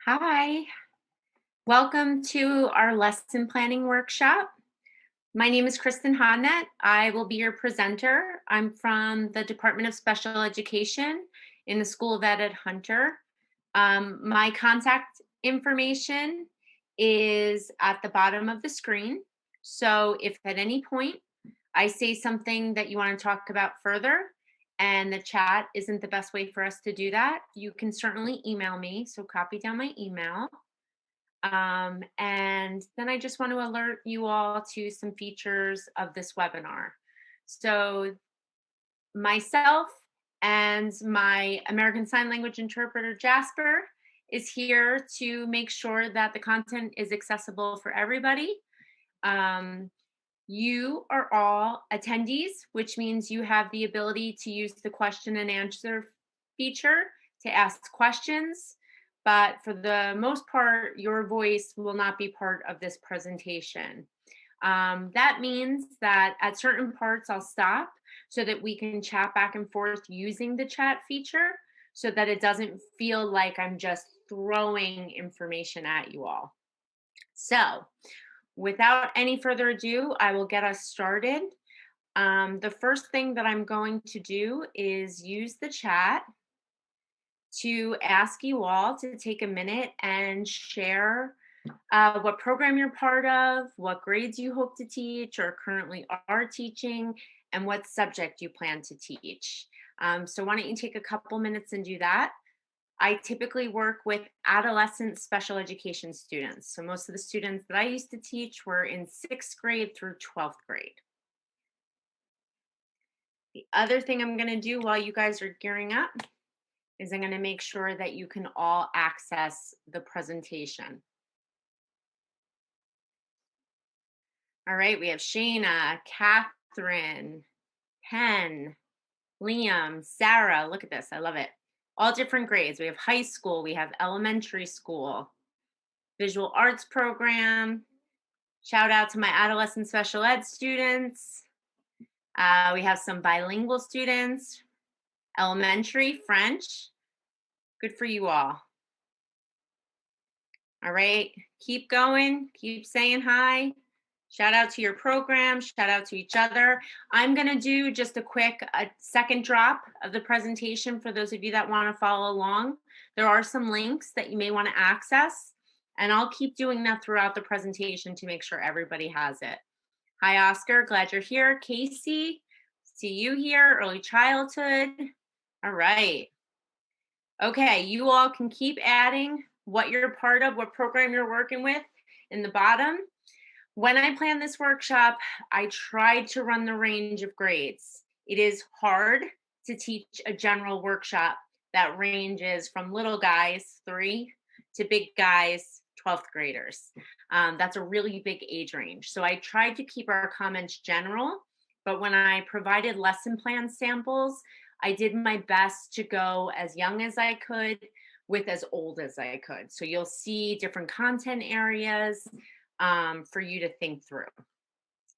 Hi, welcome to our lesson planning workshop. My name is Kristen Hodnett. I will be your presenter. I'm from the Department of Special Education in the School of Ed at Hunter. My contact information is at the bottom of the screen. So if at any point I say something that you want to talk about further and the chat isn't the best way for us to do that, you can certainly email me. So copy down my email. And then I just want to alert you all to some features of this webinar. So myself and my American Sign Language interpreter, Jasper, is here to make sure that the content is accessible for everybody. You are all attendees, which means you have the ability to use the question and answer feature to ask questions. But for the most part, your voice will not be part of this presentation. That means that at certain parts, I'll stop so that we can chat back and forth using the chat feature so that it doesn't feel like I'm just throwing information at you all. So, without any further ado, I will get us started. The first thing that I'm going to do is use the chat to ask you all to take a minute and share what program you're part of, what grades you hope to teach or currently are teaching, and what subject you plan to teach. So why don't you take a couple minutes and do that? I typically work with adolescent special education students. So most of the students that I used to teach were in 6th grade through 12th grade. The other thing I'm going to do while you guys are gearing up is I'm going to make sure that you can all access the presentation. All right, we have Shayna, Catherine, Pen, Liam, Sarah. Look at this. I love it. All different grades. We have high school, we have elementary school, visual arts program. Shout out to my adolescent special ed students. We have some bilingual students, elementary, French. Good for you all. All right, keep going, keep saying hi. Shout out to your program, shout out to each other. I'm going to do just a second drop of the presentation for those of you that want to follow along. There are some links that you may want to access, and I'll keep doing that throughout the presentation to make sure everybody has it. Hi, Oscar, glad you're here. Casey, see you here, early childhood. All right. Okay, you all can keep adding what you're part of, what program you're working with in the bottom. When I planned this workshop, I tried to run the range of grades. It is hard to teach a general workshop that ranges from little guys, 3, to big guys, 12th graders. That's a really big age range. So I tried to keep our comments general, but when I provided lesson plan samples, I did my best to go as young as I could with as old as I could. So you'll see different content areas for you to think through.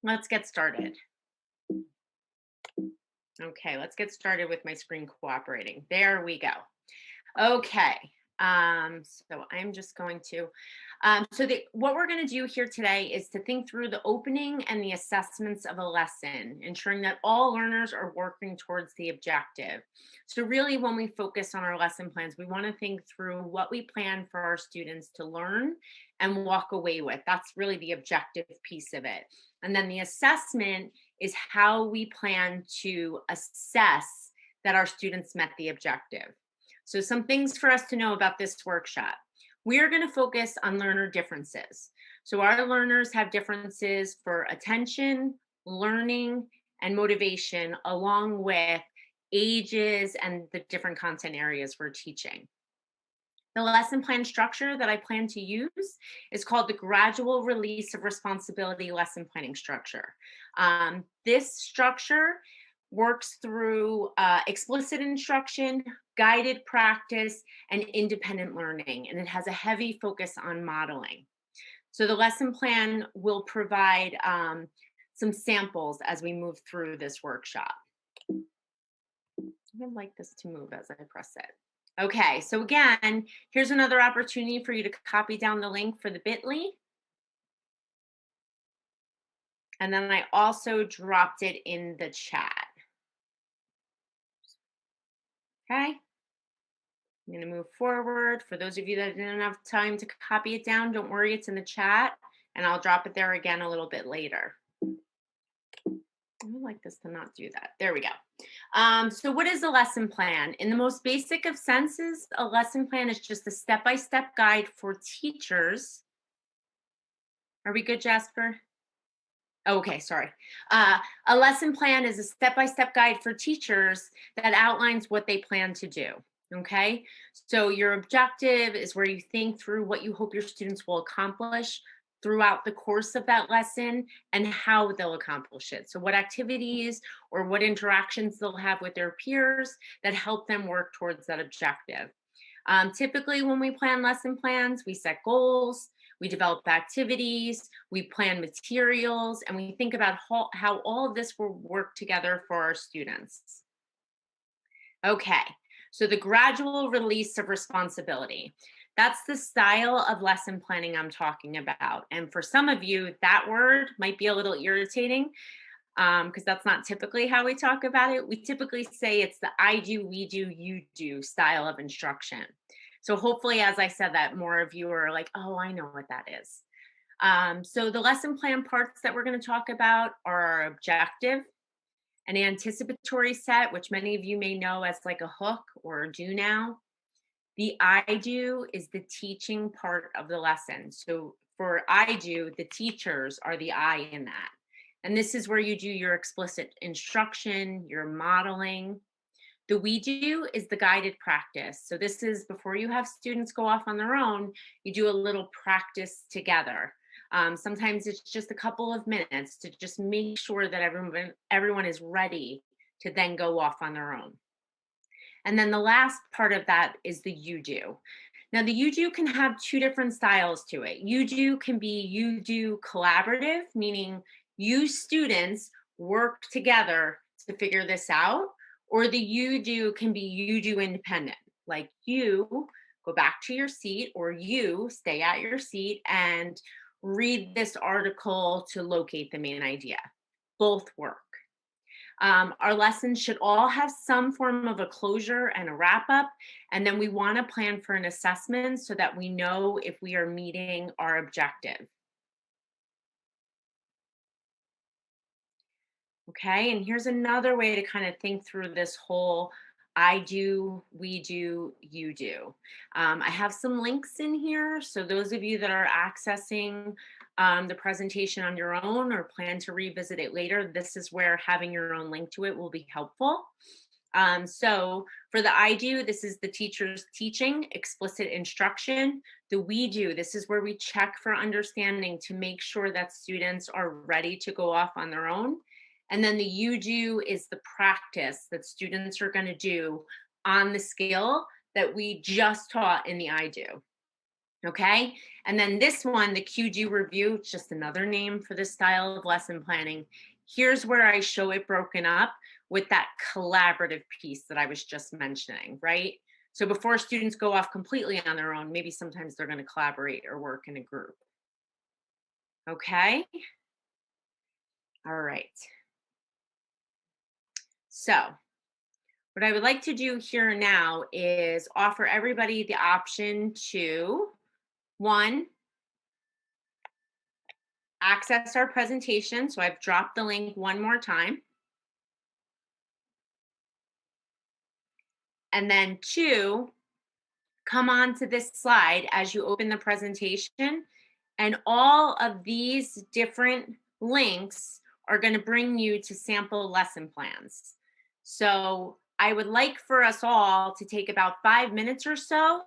Let's get started. Okay, let's get started with my screen cooperating. There we go. Okay, so I'm just going to, what we're going to do here today is to think through the opening and the assessments of a lesson, ensuring that all learners are working towards the objective. So really when we focus on our lesson plans, we want to think through what we plan for our students to learn and walk away with. That's really the objective piece of it. And then the assessment is how we plan to assess that our students met the objective. So some things for us to know about this workshop. We are going to focus on learner differences. So our learners have differences for attention, learning, and motivation, along with ages and the different content areas we're teaching. The lesson plan structure that I plan to use is called the gradual release of responsibility lesson planning structure. This structure works through explicit instruction, guided practice, and independent learning, and it has a heavy focus on modeling. So the lesson plan will provide some samples as we move through this workshop. I would like this to move as I press it. Okay, so again, here's another opportunity for you to copy down the link for the bit.ly. And then I also dropped it in the chat. Okay. I'm going to move forward. For those of you that didn't have time to copy it down, don't worry, it's in the chat. And I'll drop it there again a little bit later. I would like this to not do that. There we go. So what is a lesson plan? In the most basic of senses, a lesson plan is just a step-by-step guide for teachers. Are we good, Jasper? Okay, sorry. A lesson plan is a step-by-step guide for teachers that outlines what they plan to do. Okay, so your objective is where you think through what you hope your students will accomplish throughout the course of that lesson and how they'll accomplish it. So, what activities or what interactions they'll have with their peers that help them work towards that objective. Typically, when we plan lesson plans, we set goals, we develop activities, we plan materials, and we think about how all of this will work together for our students. Okay, so the gradual release of responsibility. That's the style of lesson planning I'm talking about. And for some of you, that word might be a little irritating because that's not typically how we talk about it. We typically say it's the I do, we do, you do style of instruction. So hopefully, as I said that, more of you are like, oh, I know what that is. So the lesson plan parts that we're going to talk about are our objective, an anticipatory set, which many of you may know as like a hook or a do now. The I do is the teaching part of the lesson. So for I do, the teachers are the I in that. And this is where you do your explicit instruction, your modeling. The we do is the guided practice. So this is before you have students go off on their own, you do a little practice together. Sometimes it's just a couple of minutes to just make sure that everyone is ready to then go off on their own. And then the last part of that is the you do. Now, the you do can have two different styles to it. You do can be you do collaborative, meaning you students work together to figure this out, or the you do can be you do independent, like you go back to your seat or you stay at your seat and read this article to locate the main idea. Both work. Our lessons should all have some form of a closure and a wrap up. And then we want to plan for an assessment so that we know if we are meeting our objective. Okay, and here's another way to kind of think through this whole I do, we do, you do. I have some links in here. So, those of you that are accessing the presentation on your own or plan to revisit it later, this is where having your own link to it will be helpful. So, for the I do, this is the teacher's teaching, explicit instruction. The we do, this is where we check for understanding to make sure that students are ready to go off on their own. And then the you do is the practice that students are going to do on the skill that we just taught in the I do. Okay. And then this one, the Q do review, it's just another name for this style of lesson planning. Here's where I show it broken up with that collaborative piece that I was just mentioning, right? So before students go off completely on their own, maybe sometimes they're going to collaborate or work in a group. Okay. All right. So, what I would like to do here now is offer everybody the option to, one, access our presentation. So I've dropped the link one more time. And then two, come on to this slide as you open the presentation. And all of these different links are going to bring you to sample lesson plans. So I would like for us all to take about 5 minutes or so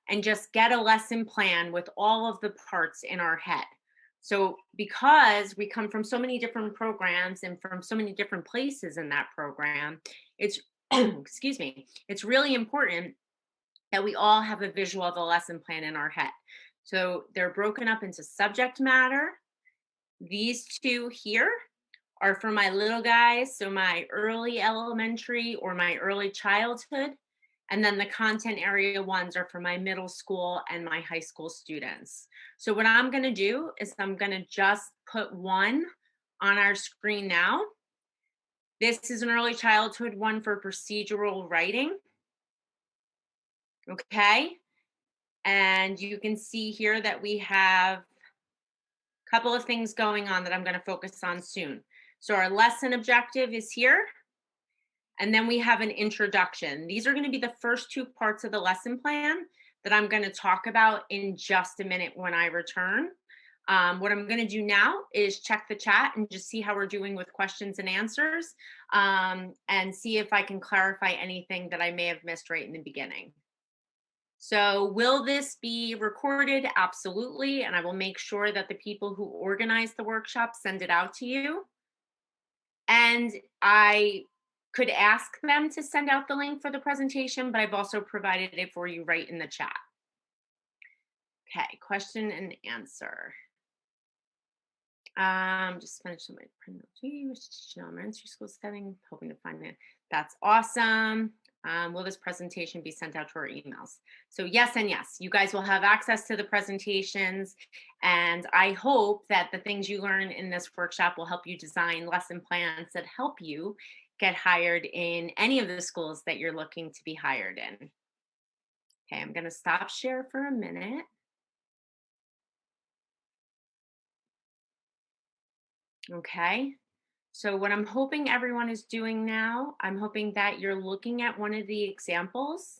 and just get a lesson plan with all of the parts in our head. So because we come from so many different programs and from so many different places in that program, it's excuse me, it's really important that we all have a visual of the lesson plan in our head. So they're broken up into subject matter. These two here are for my little guys, so my early elementary or my early childhood. And then the content area ones are for my middle school and my high school students. So what I'm gonna do is I'm gonna just put one on our screen now. This is an early childhood one for procedural writing, okay? And you can see here that we have a couple of things going on that I'm gonna focus on soon. So our lesson objective is here. And then we have an introduction. These are going to be the first two parts of the lesson plan that I'm going to talk about in just a minute when I return. What I'm going to do now is check the chat and just see how we're doing with questions and answers, and see if I can clarify anything that I may have missed right in the beginning. So, will this be recorded? Absolutely. And I will make sure that the people who organize the workshop send it out to you. And I could ask them to send out the link for the presentation, but I've also provided it for you right in the chat. Okay, question and answer. Just finished my elementary school setting, hoping to find it. That's awesome. Will this presentation be sent out to our emails? So yes and yes, you guys will have access to the presentations, and I hope that the things you learn in this workshop will help you design lesson plans that help you get hired in any of the schools that you're looking to be hired in. Okay, I'm going to stop share for a minute. Okay. So what I'm hoping everyone is doing now, I'm hoping that you're looking at one of the examples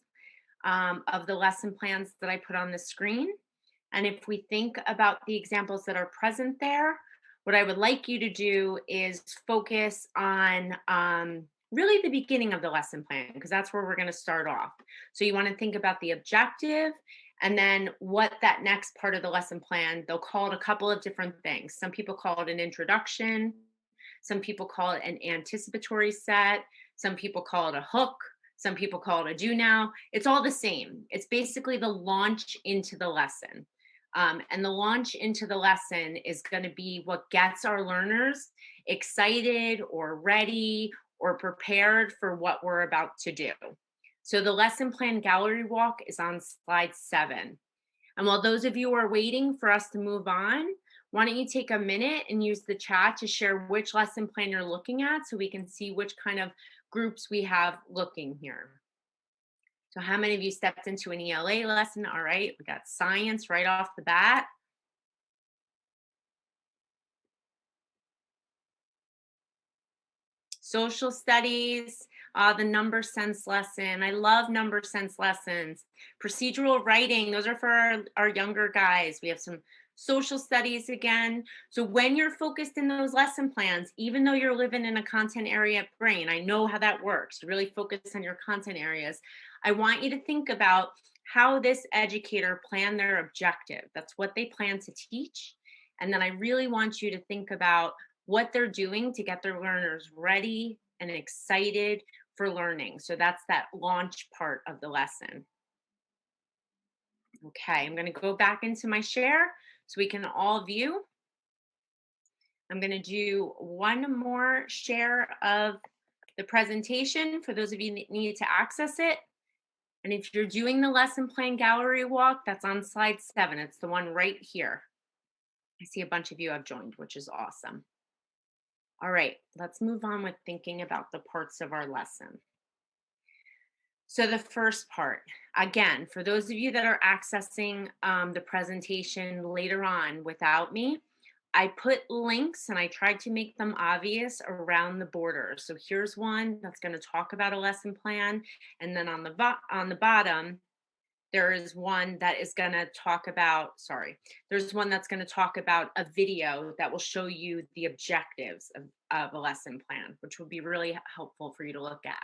of the lesson plans that I put on the screen. And if we think about the examples that are present there, what I would like you to do is focus on really the beginning of the lesson plan, because that's where we're going to start off. So you want to think about the objective and then what that next part of the lesson plan, they'll call it a couple of different things. Some people call it an introduction. Some people call it an anticipatory set. Some people call it a hook. Some people call it a do now. It's all the same. It's basically the launch into the lesson. And the launch into the lesson is going to be what gets our learners excited or ready or prepared for what we're about to do. So the lesson plan gallery walk is on slide 7. And while those of you are waiting for us to move on, why don't you take a minute and use the chat to share which lesson plan you're looking at so we can see which kind of groups we have looking here. So how many of you stepped into an ELA lesson? All right, we got science right off the bat. Social studies, the number sense lesson. I love number sense lessons. Procedural writing, those are for our younger guys. We have some social studies again. So when you're focused in those lesson plans, even though you're living in a content area brain, I know how that works. You really focus on your content areas. I want you to think about how this educator planned their objective. That's what they plan to teach. And then I really want you to think about what they're doing to get their learners ready and excited for learning. So that's that launch part of the lesson. Okay, I'm going to go back into my share so we can all view. I'm going to do one more share of the presentation for those of you that need to access it. And if you're doing the lesson plan gallery walk, that's on slide 7. It's the one right here. I see a bunch of you have joined, which is awesome. All right, let's move on with thinking about the parts of our lesson. So the first part, again, for those of you that are accessing the presentation later on without me, I put links and I tried to make them obvious around the border. So here's one that's going to talk about a lesson plan. And then on the bottom, there is one that is going to talk about, there's one that's going to talk about a video that will show you the objectives of a lesson plan, which will be really helpful for you to look at.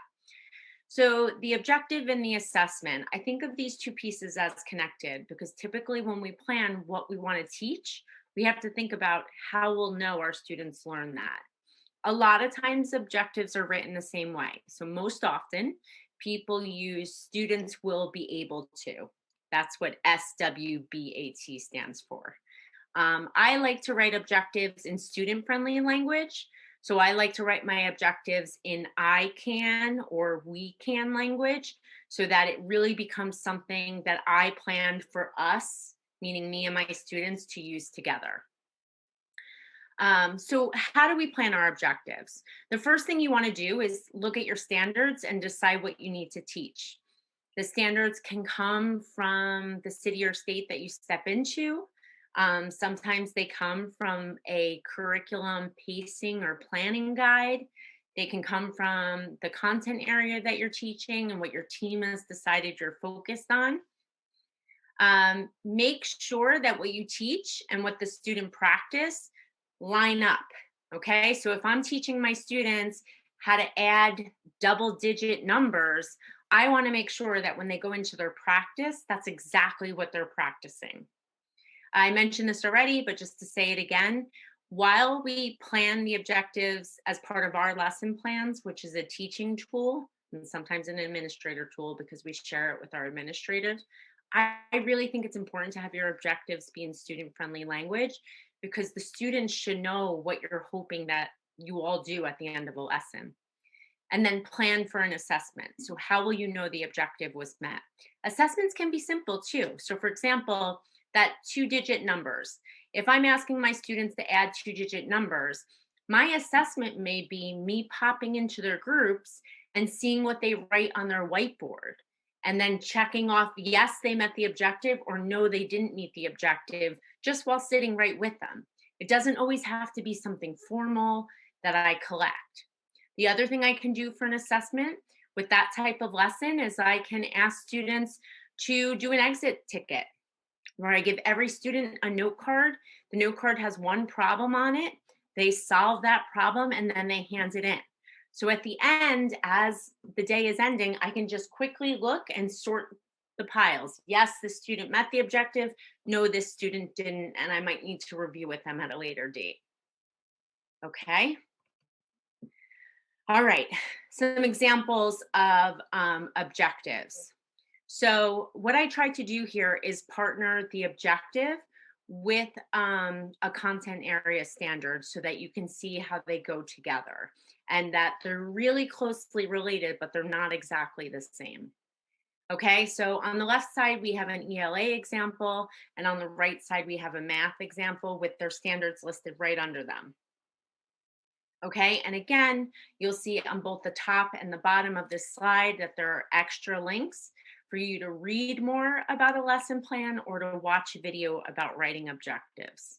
So the objective and the assessment, I think of these two pieces as connected because typically when we plan what we want to teach, we have to think about how we'll know our students learn that. A lot of times objectives are written the same way. So most often people use students will be able to. That's what SWBAT stands for. I like to write objectives in student-friendly language. So I like to write my objectives in I can or we can language so that it really becomes something that I planned for us, meaning me and my students, to use together. So, how do we plan our objectives? The first thing you want to do is look at your standards and decide what you need to teach. The standards can come from the city or state that you step into. Sometimes they come from a curriculum pacing or planning guide. They can come from the content area that you're teaching and what your team has decided you're focused on. Make sure that what you teach and what the student practice line up. Okay. So if I'm teaching my students how to add double digit numbers, I want to make sure that when they go into their practice, that's exactly what they're practicing. I mentioned this already, but just to say it again, while we plan the objectives as part of our lesson plans, which is a teaching tool and sometimes an administrator tool because we share it with our administrators, I really think it's important to have your objectives be in student friendly language because the students should know what you're hoping that you all do at the end of a lesson. And then plan for an assessment. So, how will you know the objective was met? Assessments can be simple too. So, for example, that 2-digit numbers. If I'm asking my students to add 2-digit numbers, my assessment may be me popping into their groups and seeing what they write on their whiteboard and then checking off yes, they met the objective or no, they didn't meet the objective just while sitting right with them. It doesn't always have to be something formal that I collect. The other thing I can do for an assessment with that type of lesson is I can ask students to do an exit ticket where I give every student a note card. The note card has one problem on it. They solve that problem and then they hand it in. So at the end, as the day is ending, I can just quickly look and sort the piles. Yes, this student met the objective. No, this student didn't. And I might need to review with them at a later date. Okay. All right, some examples of objectives. So, what I try to do here is partner the objective with a content area standard so that you can see how they go together and that they're really closely related, but they're not exactly the same. Okay, so on the left side, we have an ELA example, and on the right side, we have a math example with their standards listed right under them. Okay, and again, you'll see on both the top and the bottom of this slide that there are extra links for you to read more about a lesson plan or to watch a video about writing objectives.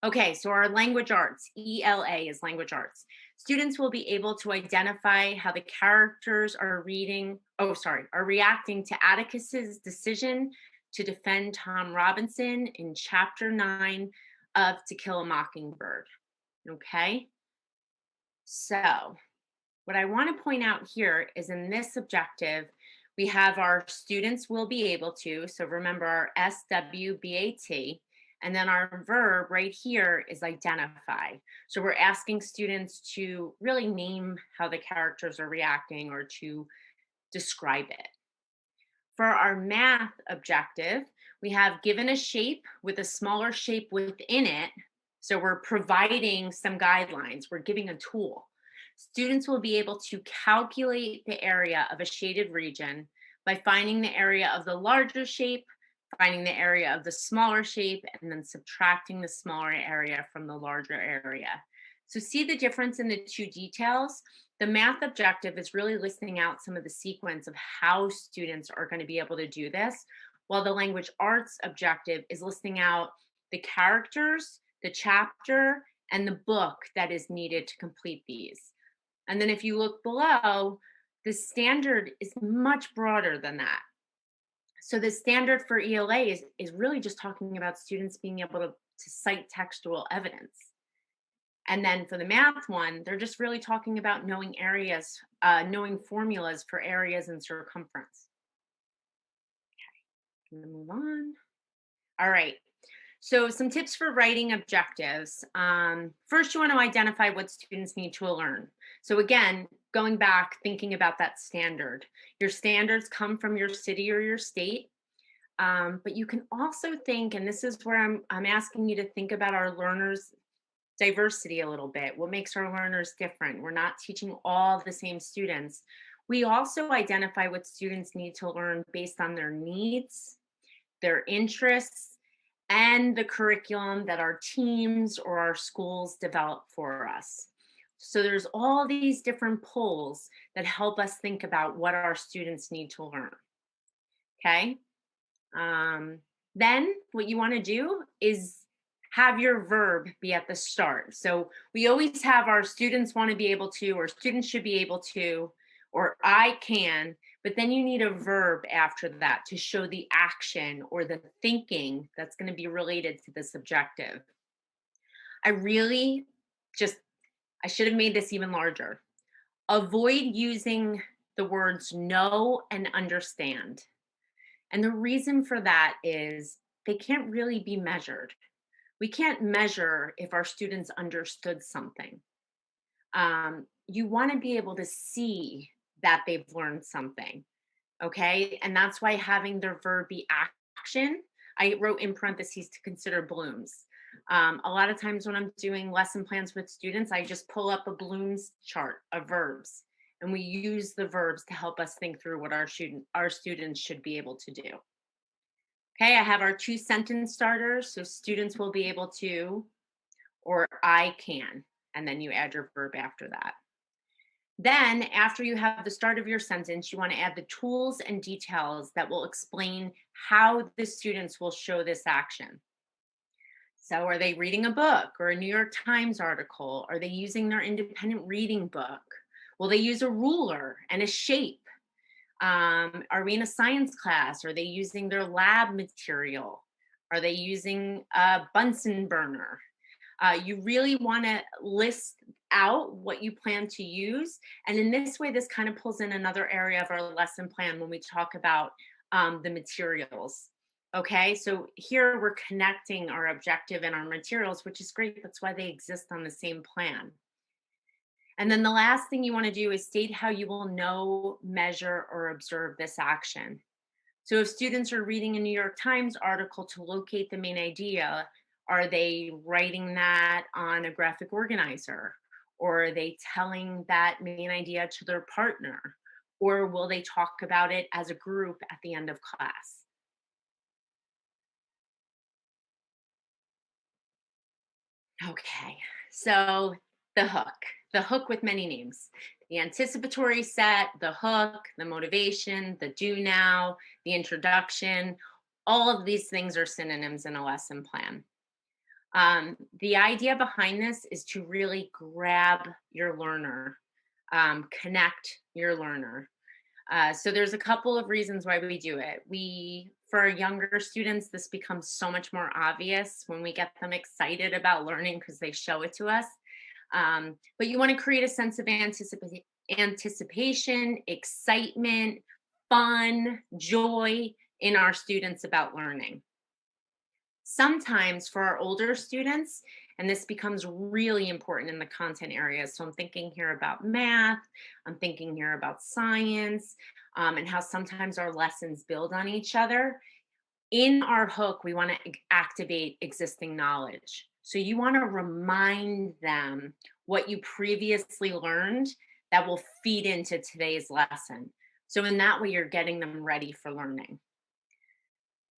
Okay, so our language arts, ELA is language arts. Students will be able to identify how the characters are are reacting to Atticus's decision to defend Tom Robinson in chapter 9 of To Kill a Mockingbird. Okay. So, what I want to point out here is in this objective, we have our students will be able to. So, remember our SWBAT. And then our verb right here is identify. So, we're asking students to really name how the characters are reacting or to describe it. For our math objective, we have given a shape with a smaller shape within it. So we're providing some guidelines, we're giving a tool. Students will be able to calculate the area of a shaded region by finding the area of the larger shape, finding the area of the smaller shape, and then subtracting the smaller area from the larger area. So see the difference in the two details? The math objective is really listing out some of the sequence of how students are going to be able to do this, while the language arts objective is listing out the characters, the chapter, and the book that is needed to complete these. And then if you look below, the standard is much broader than that. So the standard for ELA is really just talking about students being able to cite textual evidence. And then for the math one, they're just really talking about knowing areas, knowing formulas for areas and circumference. Okay, I'm gonna move on. All right. So some tips for writing objectives. First, you want to identify what students need to learn. So again, going back, thinking about that standard. Your standards come from your city or your state. But you can also think, and this is where I'm asking you to think about our learners diversity a little bit, what makes our learners different. We're not teaching all the same students. We also identify what students need to learn based on their needs, their interests, and the curriculum that our teams or our schools develop for us. So there's all these different pulls that help us think about what our students need to learn. Okay. Um, then what you want to do is have your verb be at the start. So we always have our students want to be able to, or students should be able to, or I can, but then you need a verb after that to show the action or the thinking that's going to be related to this objective. I really just, I should have made this even larger. Avoid using the words know and understand. And the reason for that is they can't really be measured. We can't measure if our students understood something. You want to be able to see that they've learned something. Okay. And that's why having their verb be action, I wrote in parentheses to consider blooms. A lot of times when I'm doing lesson plans with students, I just pull up a blooms chart of verbs and we use the verbs to help us think through what our students should be able to do. Okay, I have our 2 sentence starters. So students will be able to, or I can, and then you add your verb after that. Then, after you have the start of your sentence, you want to add the tools and details that will explain how the students will show this action. So, are they reading a book or a New York Times article? Are they using their independent reading book? Will they use a ruler and a shape? Are we in a science class? Are they using their lab material? Are they using a Bunsen burner? You really want to list out what you plan to use. And in this way, this kind of pulls in another area of our lesson plan when we talk about the materials. Okay, so here we're connecting our objective and our materials, which is great. That's why they exist on the same plan. And then the last thing you want to do is state how you will know, measure, or observe this action. So if students are reading a New York Times article to locate the main idea, are they writing that on a graphic organizer? Or are they telling that main idea to their partner? Or will they talk about it as a group at the end of class? Okay, so the hook with many names. The anticipatory set, the hook, the motivation, the do now, the introduction, all of these things are synonyms in a lesson plan. The idea behind this is to really grab your learner, connect your learner. So there's a couple of reasons why we do it. For our younger students, this becomes so much more obvious when we get them excited about learning because they show it to us. But you want to create a sense of anticipation, excitement, fun, joy in our students about learning. Sometimes for our older students, and this becomes really important in the content areas. So I'm thinking here about math, I'm thinking here about science, and how sometimes our lessons build on each other. In our hook, we want to activate existing knowledge. So you want to remind them what you previously learned that will feed into today's lesson. So in that way, you're getting them ready for learning.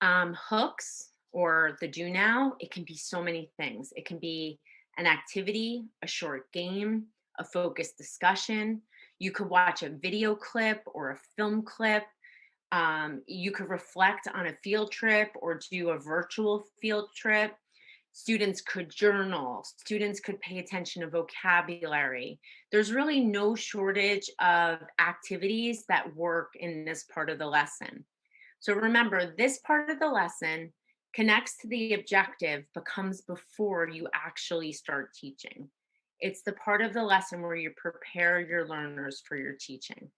Hooks or the do now, it can be so many things. It can be an activity, a short game, a focused discussion. You could watch a video clip or a film clip. You could reflect on a field trip or do a virtual field trip. Students could journal. Students could pay attention to vocabulary. There's really no shortage of activities that work in this part of the lesson. So remember, this part of the lesson connects to the objective but comes before you actually start teaching. It's the part of the lesson where you prepare your learners for your teaching.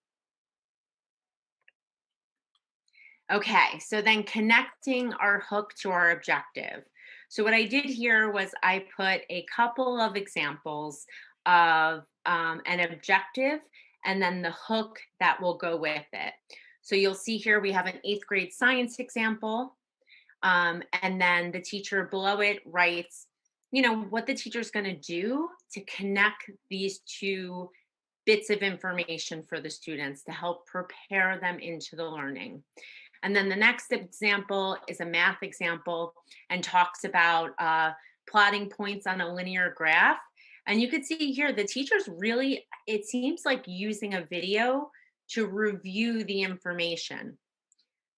Okay, so then connecting our hook to our objective. So what I did here was I put a couple of examples of an objective and then the hook that will go with it. So you'll see here we have an 8th grade science example. And then the teacher below it writes, what the teacher's going to do to connect these two bits of information for the students to help prepare them into the learning. And then the next example is a math example and talks about plotting points on a linear graph. And you could see here the teachers really, it seems like using a video to review the information.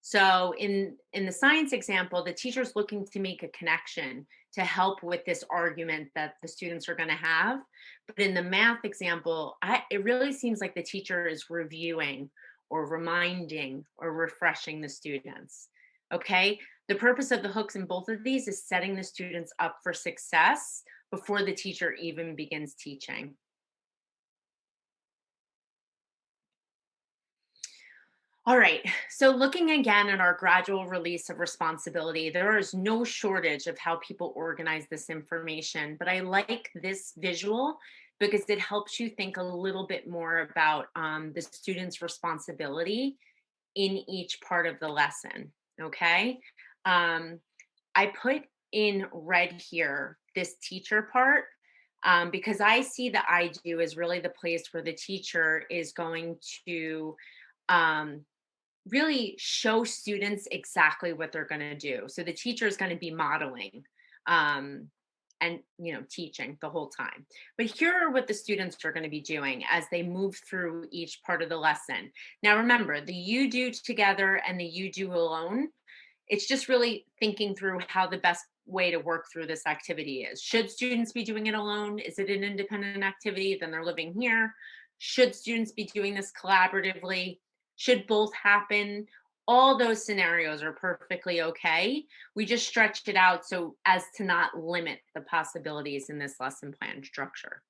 So in the science example, the teacher's looking to make a connection to help with this argument that the students are going to have. But in the math example, it really seems like the teacher is reviewing or reminding or refreshing the students. Okay. The purpose of the hooks in both of these is setting the students up for success before the teacher even begins teaching. All right, so looking again at our gradual release of responsibility, there is no shortage of how people organize this information, but I like this visual because it helps you think a little bit more about the student's responsibility in each part of the lesson, okay? Um, I put in red here this teacher part because I see the I do as really the place where the teacher is going to um, really show students exactly what they're going to do. So the teacher is going to be modeling um, and teaching the whole time. But here are what the students are going to be doing as they move through each part of the lesson. Now remember, the you do together and the you do alone, it's just really thinking through how the best way to work through this activity is. Should students be doing it alone? Is it an independent activity? Then they're living here. Should students be doing this collaboratively? Should both happen? All those scenarios are perfectly okay. We just stretched it out so as to not limit the possibilities in this lesson plan structure.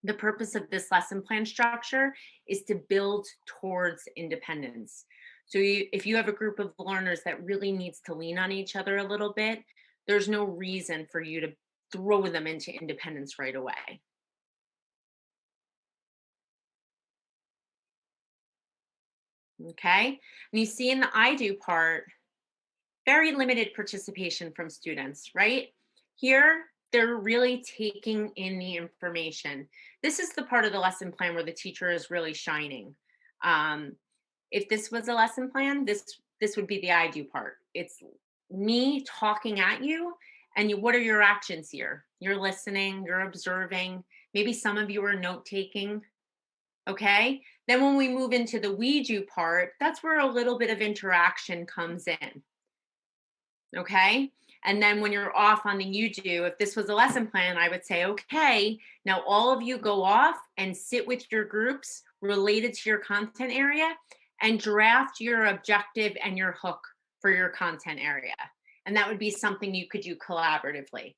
The purpose of this lesson plan structure is to build towards independence. So if you have a group of learners that really needs to lean on each other a little bit, there's no reason for you to throw them into independence right away. Okay. And you see in the I do part, very limited participation from students, right? Here, they're really taking in the information. This is the part of the lesson plan where the teacher is really shining. Um, if this was a lesson plan, this would be the I do part. It's me talking at you, and what are your actions here? You're listening, you're observing. Maybe some of you are note taking. Okay. Then when we move into the we do part, that's where a little bit of interaction comes in. Okay. And then when you're off on the you do, if this was a lesson plan, I would say, okay, now all of you go off and sit with your groups related to your content area and draft your objective and your hook for your content area. And that would be something you could do collaboratively.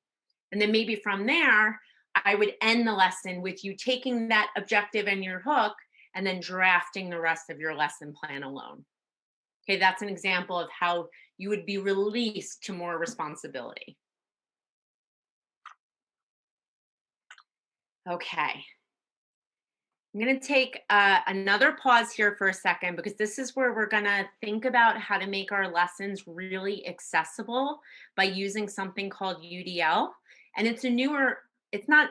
And then maybe from there, I would end the lesson with you taking that objective and your hook and then drafting the rest of your lesson plan alone. Okay, that's an example of how you would be released to more responsibility. Okay, I'm going to take another pause here for a second because this is where we're going to think about how to make our lessons really accessible by using something called UDL. And it's not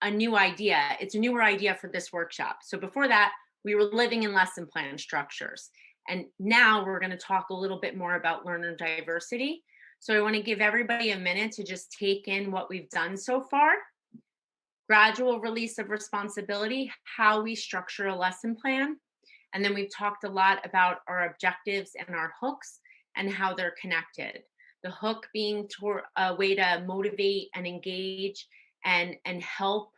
a new idea, it's a newer idea for this workshop. So before that, we were living in lesson plan structures. And now we're going to talk a little bit more about learner diversity. So I want to give everybody a minute to just take in what we've done so far. Gradual release of responsibility, how we structure a lesson plan. And then we've talked a lot about our objectives and our hooks and how they're connected. The hook being a way to motivate and engage and help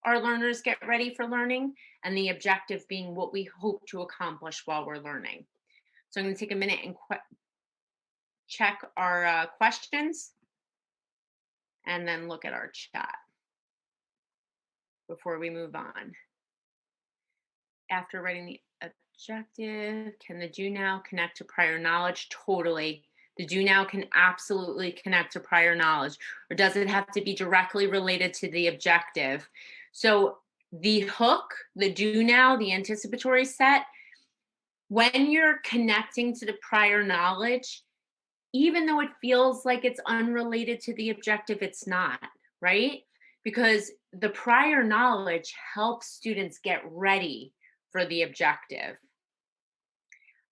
our learners get ready for learning, and the objective being what we hope to accomplish while we're learning. So I'm going to take a minute and check our questions and then look at our chat before we move on. After writing the objective, can the do now connect to prior knowledge? Totally. The do now can absolutely connect to prior knowledge, or does it have to be directly related to the objective? So the hook, the do now, the anticipatory set, when you're connecting to the prior knowledge, even though it feels like it's unrelated to the objective, it's not. right? Because the prior knowledge helps students get ready for the objective.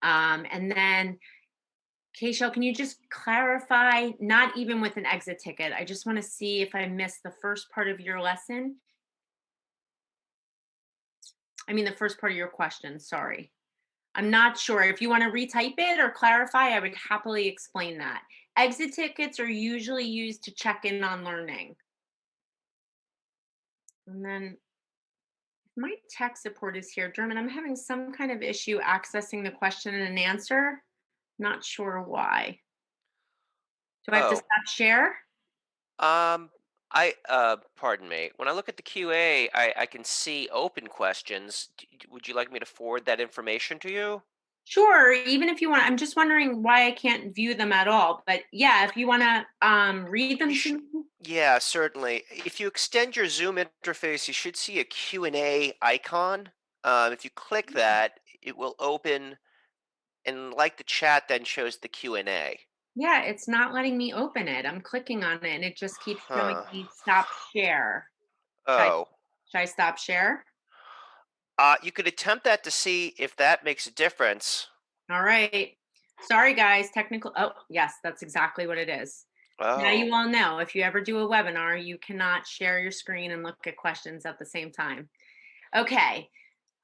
And then, Keishel, can you just clarify, not even with an exit ticket? I just want to see if I missed the first part of your lesson. I mean, the first part of your question, sorry. I'm not sure. If you want to retype it or clarify, I would happily explain that. Exit tickets are usually used to check in on learning. And then my tech support is here. German, I'm having some kind of issue accessing the question and answer. Not sure why. Do I have to Oh, stop share? um, pardon me. When I look at the QA, I can see open questions. Would you like me to forward that information to you? Sure, even if you want. I'm just wondering why I can't view them at all. But yeah, if you want to read You them to should. me. Yeah, certainly. If you extend your Zoom interface, you should see a Q&A icon. If you click that, it will open, and like the chat, then shows the Q&A. Yeah, it's not letting me open it. I'm clicking on it and it just keeps showing Huh. me stop share. Should I, Oh. should I stop share? You could attempt that to see if that makes a difference. All right. Sorry, guys. Technical. Oh, yes, that's exactly what it is. Now Oh. you all know if you ever do a webinar, you cannot share your screen and look at questions at the same time. Okay.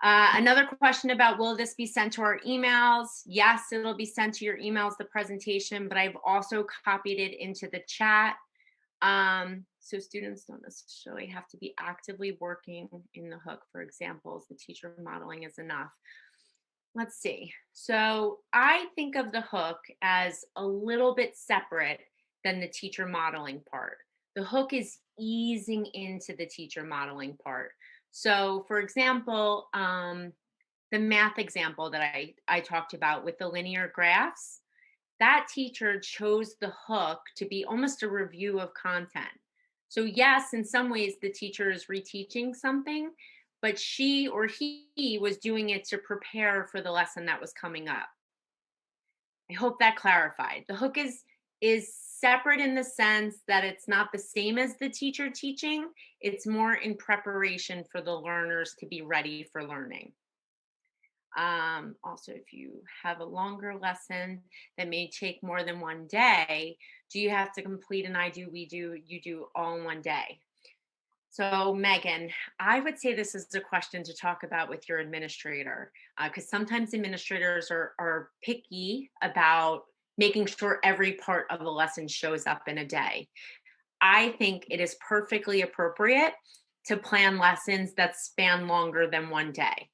Another question about, will this be sent to our emails? Yes, it'll be sent to your emails, the presentation, but I've also copied it into the chat. So students don't necessarily have to be actively working in the hook for examples. The teacher modeling is enough. Let's see. So I think of the hook as a little bit separate than the teacher modeling part. The hook is easing into the teacher modeling part. So, for example, the math example that I talked about with the linear graphs, that teacher chose the hook to be almost a review of content. So, yes, in some ways, the teacher is reteaching something, but she or he was doing it to prepare for the lesson that was coming up. I hope that clarified. The hook is separate in the sense that it's not the same as the teacher teaching. It's more in preparation for the learners to be ready for learning. Also, if you have a longer lesson that may take more than one day, do you have to complete an I do, we do, you do all in one day? So, Megan, I would say this is a question to talk about with your administrator, because sometimes administrators are picky about making sure every part of the lesson shows up in a day. I think it is perfectly appropriate to plan lessons that span longer than one day.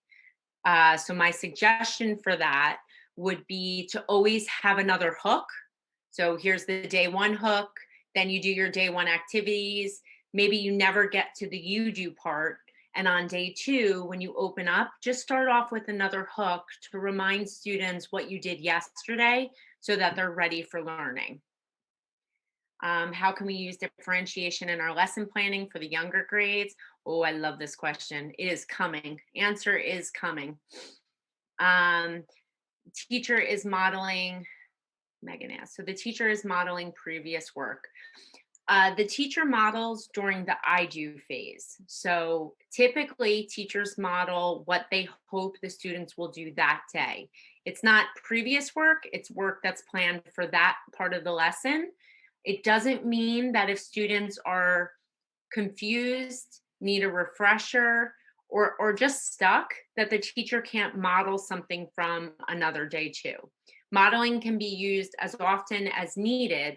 So my suggestion for that would be to always have another hook. So here's the day one hook, then you do your day one activities. Maybe you never get to the you do part. And on day two, when you open up, just start off with another hook to remind students what you did yesterday so that they're ready for learning. How can we use differentiation in our lesson planning for the younger grades? Oh, I love this question. It is coming. Answer is coming. Um, Teacher is modeling, Megan asked. So the teacher is modeling previous work. The teacher models during the I do phase. So typically, teachers model what they hope the students will do that day. It's not previous work, it's work that's planned for that part of the lesson. It doesn't mean that if students are confused, need a refresher, or just stuck, that the teacher can't model something from another day too. Modeling can be used as often as needed.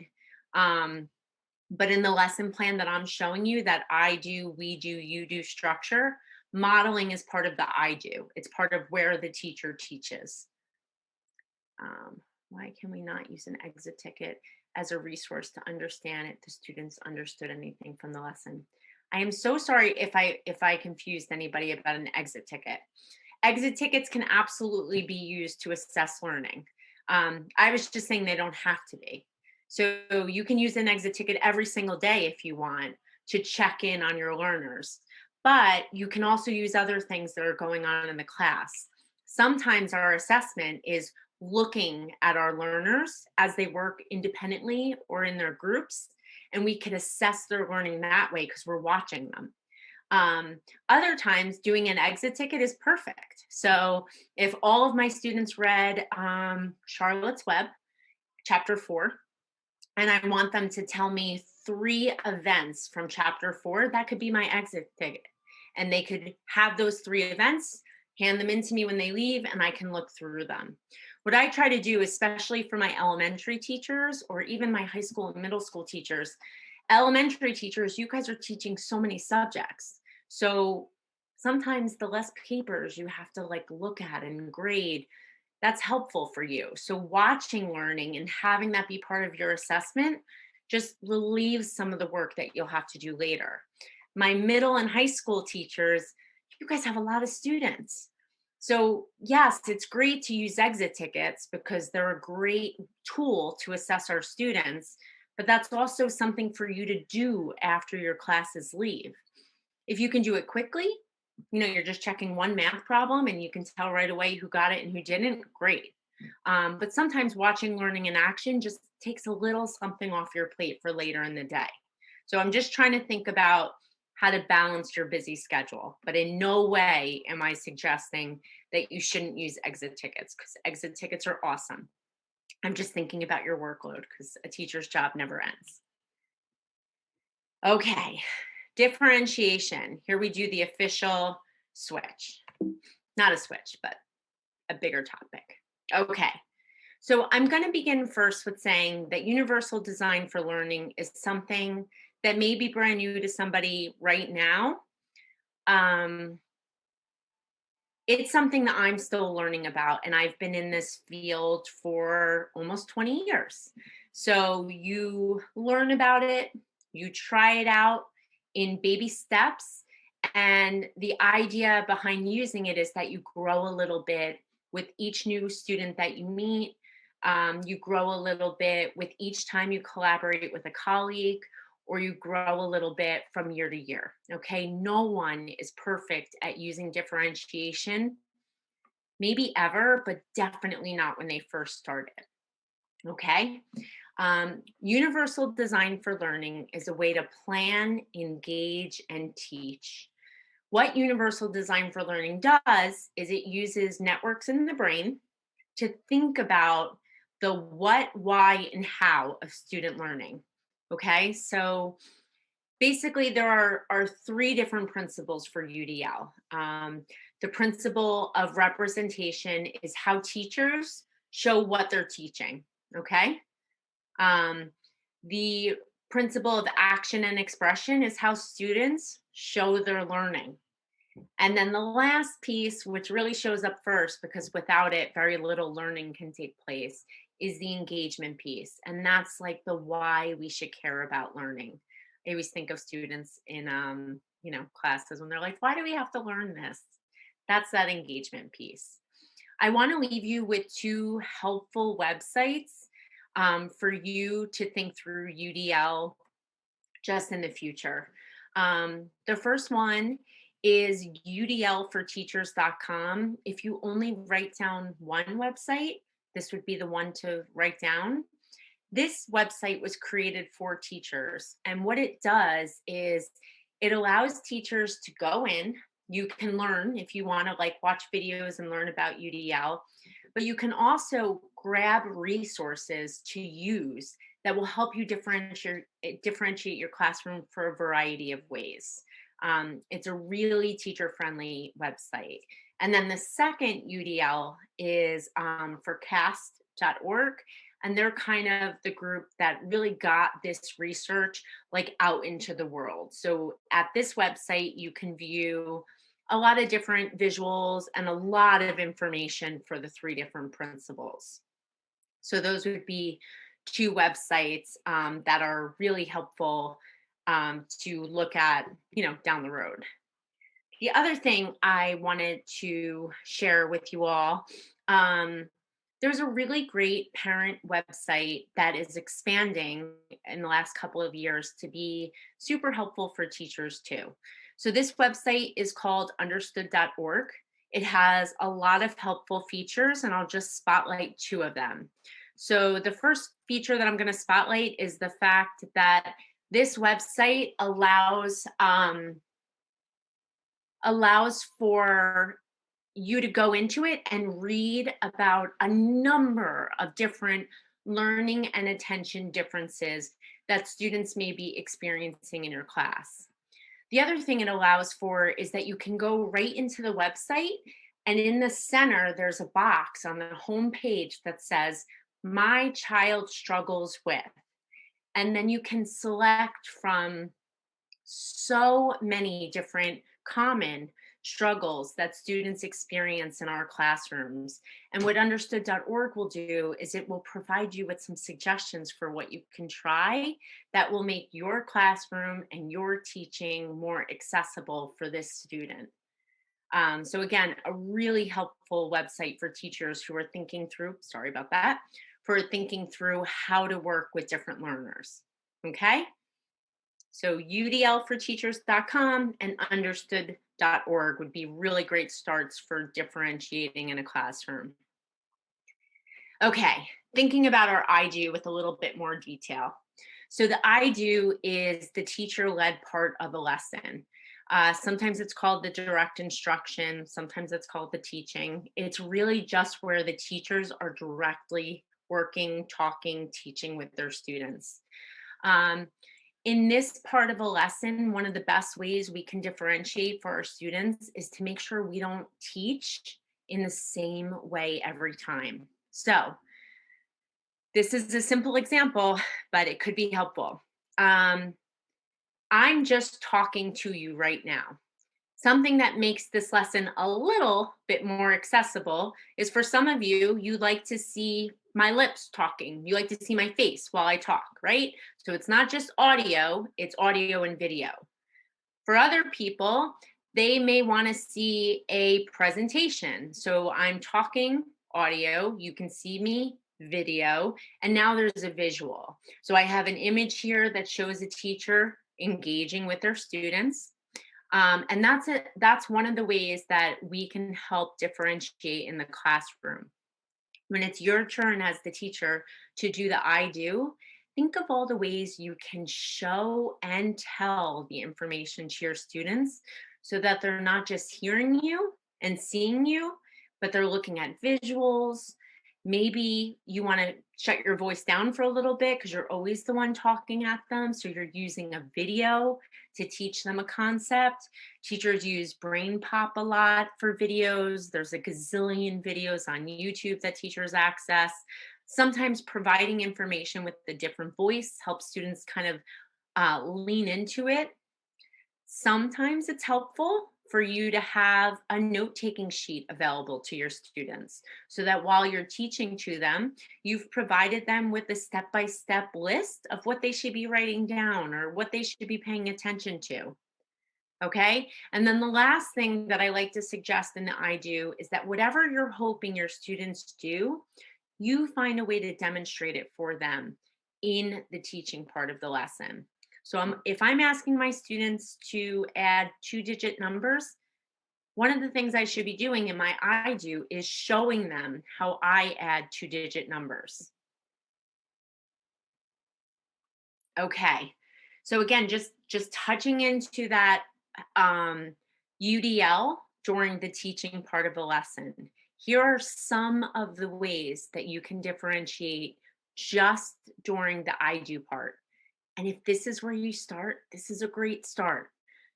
But in the lesson plan that I'm showing you, that I do, we do, you do structure, modeling is part of the I do. It's part of where the teacher teaches. Why can we not use an exit ticket as a resource to understand if the students understood anything from the lesson? I am so sorry if I confused anybody about an exit ticket. Exit tickets can absolutely be used to assess learning. I was just saying they don't have to be. So you can use an exit ticket every single day if you want to check in on your learners. But you can also use other things that are going on in the class. Sometimes our assessment is looking at our learners as they work independently or in their groups, and we can assess their learning that way because we're watching them. Other times, doing an exit ticket is perfect. So, if all of my students read Charlotte's Web, chapter 4, and I want them to tell me 3 events from chapter 4, that could be my exit ticket. And they could have those 3 events, hand them in to me when they leave, and I can look through them. What I try to do, especially for my elementary teachers or even my high school and middle school teachers, elementary teachers, you guys are teaching so many subjects. So sometimes the less papers you have to like look at and grade, that's helpful for you. So watching learning and having that be part of your assessment just relieves some of the work that you'll have to do later. My middle and high school teachers, you guys have a lot of students. So, yes, it's great to use exit tickets because they're a great tool to assess our students, but that's also something for you to do after your classes leave. If you can do it quickly, you're just checking one math problem and you can tell right away who got it and who didn't, great. But sometimes watching learning in action just takes a little something off your plate for later in the day. So I'm just trying to think about how to balance your busy schedule. But in no way am I suggesting that you shouldn't use exit tickets because exit tickets are awesome. I'm just thinking about your workload because a teacher's job never ends. Okay, differentiation. Here we do the official switch. Not a switch, but a bigger topic. Okay, so I'm going to begin first with saying that universal design for learning is something that may be brand new to somebody right now. Um, it's something that I'm still learning about, and I've been in this field for almost 20 years. So you learn about it, you try it out in baby steps, and the idea behind using it is that you grow a little bit with each new student that you meet. You grow a little bit with each time you collaborate with a colleague, or you grow a little bit from year to year. Okay. No one is perfect at using differentiation, maybe ever, but definitely not when they first started. Okay. Universal design for learning is a way to plan, engage, and teach. What universal design for learning does is it uses networks in the brain to think about the what, why, and how of student learning. Okay, so basically, there are 3 different principles for UDL. The principle of representation is how teachers show what they're teaching. Okay. Um, the principle of action and expression is how students show their learning. And then the last piece, which really shows up first, because without it, very little learning can take place, is the engagement piece. And that's like the why we should care about learning. I always think of students in classes when they're like, why do we have to learn this? That's that engagement piece. I want to leave you with 2 helpful websites for you to think through UDL just in the future. The first one is udlforteachers.com. If you only write down one website, this would be the one to write down. This website was created for teachers. And what it does is it allows teachers to go in. You can learn if you want to like watch videos and learn about UDL, but you can also grab resources to use that will help you differentiate your classroom for a variety of ways. It's a really teacher friendly website. And then the second UDL is for cast.org. And they're kind of the group that really got this research like out into the world. So at this website, you can view a lot of different visuals and a lot of information for the 3 different principles. So those would be 2 websites that are really helpful to look at, down the road. The other thing I wanted to share with you all, there's a really great parent website that is expanding in the last couple of years to be super helpful for teachers too. So this website is called understood.org. It has a lot of helpful features, and I'll just spotlight two of them. So, the first feature that I'm going to spotlight is the fact that this website allows for you to go into it and read about a number of different learning and attention differences that students may be experiencing in your class. The other thing it allows for is that you can go right into the website, and in the center, there's a box on the home page that says, My child struggles with. And then you can select from so many different common struggles that students experience in our classrooms. And what understood.org will do is it will provide you with some suggestions for what you can try that will make your classroom and your teaching more accessible for this student. So again, a really helpful website for teachers who are thinking through, sorry about that, for thinking through how to work with different learners. Okay? So udlforteachers.com and understood.org would be really great starts for differentiating in a classroom. Okay, thinking about our I do with a little bit more detail. So the I do is the teacher-led part of a lesson. Sometimes it's called the direct instruction, sometimes it's called the teaching. It's really just where the teachers are directly working, talking, teaching with their students. Um, in this part of a lesson, one of the best ways we can differentiate for our students is to make sure we don't teach in the same way every time. So, this is a simple example, but it could be helpful. Um, I'm just talking to you right now. Something that makes this lesson a little bit more accessible is for some of you, you like to see my lips talking. You like to see my face while I talk, right? So it's not just audio, it's audio and video. For other people, they may want to see a presentation. So I'm talking audio, you can see me video, and now there's a visual. So I have an image here that shows a teacher engaging with their students. And that's one of the ways that we can help differentiate in the classroom. When it's your turn as the teacher to do the I do, think of all the ways you can show and tell the information to your students so that they're not just hearing you and seeing you, but they're looking at visuals. Maybe you want to shut your voice down for a little bit because you're always the one talking at them. So you're using a video to teach them a concept. Teachers use Brain Pop a lot for videos. There's a gazillion videos on YouTube that teachers access. Sometimes providing information with a different voice helps students kind of lean into it. Sometimes it's helpful for you to have a note-taking sheet available to your students so that while you're teaching to them, you've provided them with a step-by-step list of what they should be writing down or what they should be paying attention to. Okay. And then the last thing that I like to suggest in the I do is that whatever you're hoping your students do, you find a way to demonstrate it for them in the teaching part of the lesson. So if I'm asking my students to add 2-digit numbers, one of the things I should be doing in my I do is showing them how I add 2-digit numbers. Okay. So again, just touching into that UDL during the teaching part of the lesson. Here are some of the ways that you can differentiate just during the I do part. And if this is where you start, this is a great start.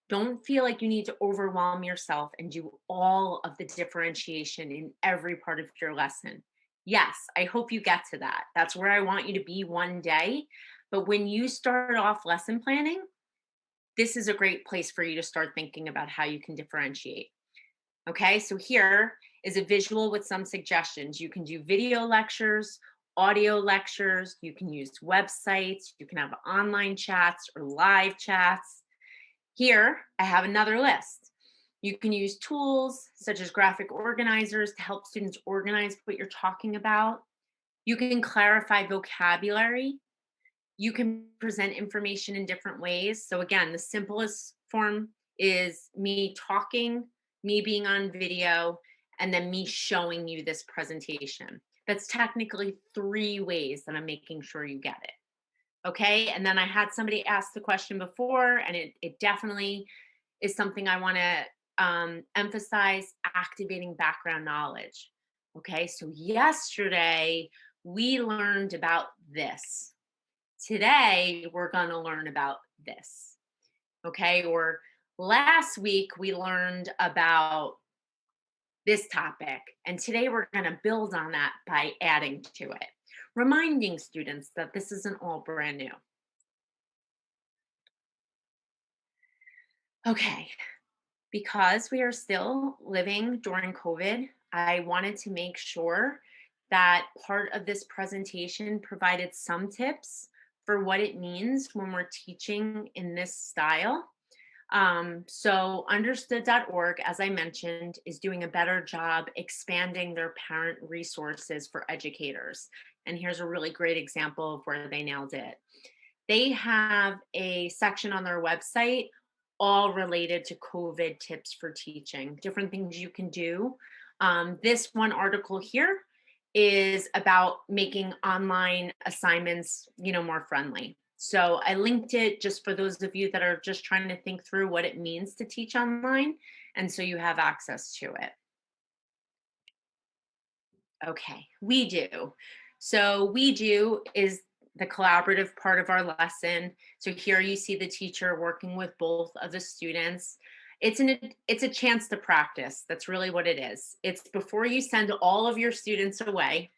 Don't feel like you need to overwhelm yourself and do all of the differentiation in every part of your lesson. Yes, I hope you get to that. That's where I want you to be one day. But when you start off lesson planning, this is a great place for you to start thinking about how you can differentiate. Okay, so here is a visual with some suggestions. You can do video lectures, audio lectures, you can use websites, you can have online chats or live chats. Here, I have another list. You can use tools such as graphic organizers to help students organize what you're talking about. You can clarify vocabulary. You can present information in different ways. So again, the simplest form is me talking, me being on video. and then me showing you this presentation. That's technically 3 ways that I'm making sure you get it. Okay. And then I had somebody ask the question before, and it definitely is something I want to emphasize, activating background knowledge. Okay. So yesterday we learned about this. Today we're going to learn about this. Okay. Or last week we learned about this topic, and today we're going to build on that by adding to it, reminding students that this isn't all brand new. Okay, because we are still living during COVID, I wanted to make sure that part of this presentation provided some tips for what it means when we're teaching in this style. So understood.org, as I mentioned, is doing a better job expanding their parent resources for educators. And here's a really great example of where they nailed it. They have a section on their website all related to COVID tips for teaching, different things you can do. This one article here is about making online assignments, more friendly. So I linked it just for those of you that are just trying to think through what it means to teach online. And so you have access to it. Okay, we do. So we do is the collaborative part of our lesson. So here you see the teacher working with both of the students. It's a chance to practice. That's really what it is. It's before you send all of your students away.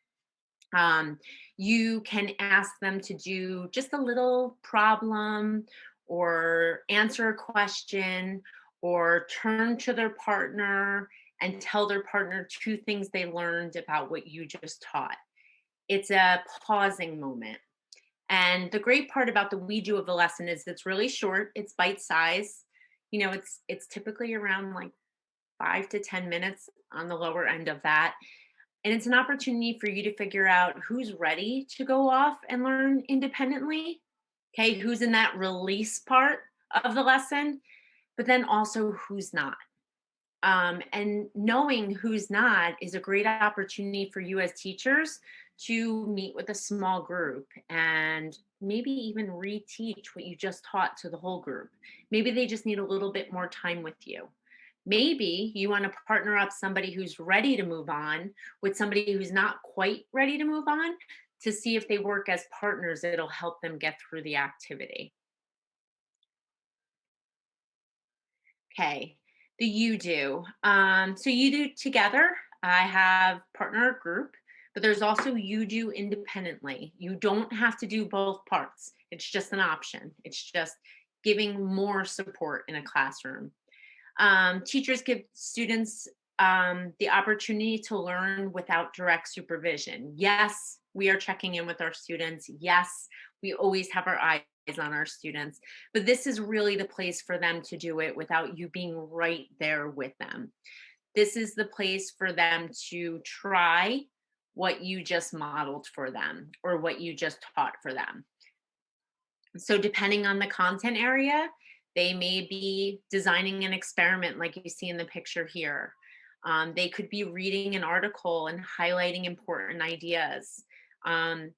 Um, you can ask them to do just a little problem or answer a question or turn to their partner and tell their partner 2 things they learned about what you just taught. It's a pausing moment. And the great part about the we do of the lesson is it's really short, it's bite size. It's typically around like 5 to 10 minutes on the lower end of that. And it's an opportunity for you to figure out who's ready to go off and learn independently. Okay, who's in that release part of the lesson, but then also who's not. And knowing who's not is a great opportunity for you as teachers to meet with a small group and maybe even reteach what you just taught to the whole group. Maybe they just need a little bit more time with you. Maybe you want to partner up somebody who's ready to move on with somebody who's not quite ready to move on to see if they work as partners. It'll help them get through the activity. Okay, the you do. So you do together. I have partner group, but there's also you do independently. You don't have to do both parts. It's just an option. It's just giving more support in a classroom. Teachers give students the opportunity to learn without direct supervision. Yes, we are checking in with our students. Yes, we always have our eyes on our students, but this is really the place for them to do it without you being right there with them. This is the place for them to try what you just modeled for them or what you just taught for them. So, depending on the content area, they may be designing an experiment like you see in the picture here. They could be reading an article and highlighting important ideas. Um,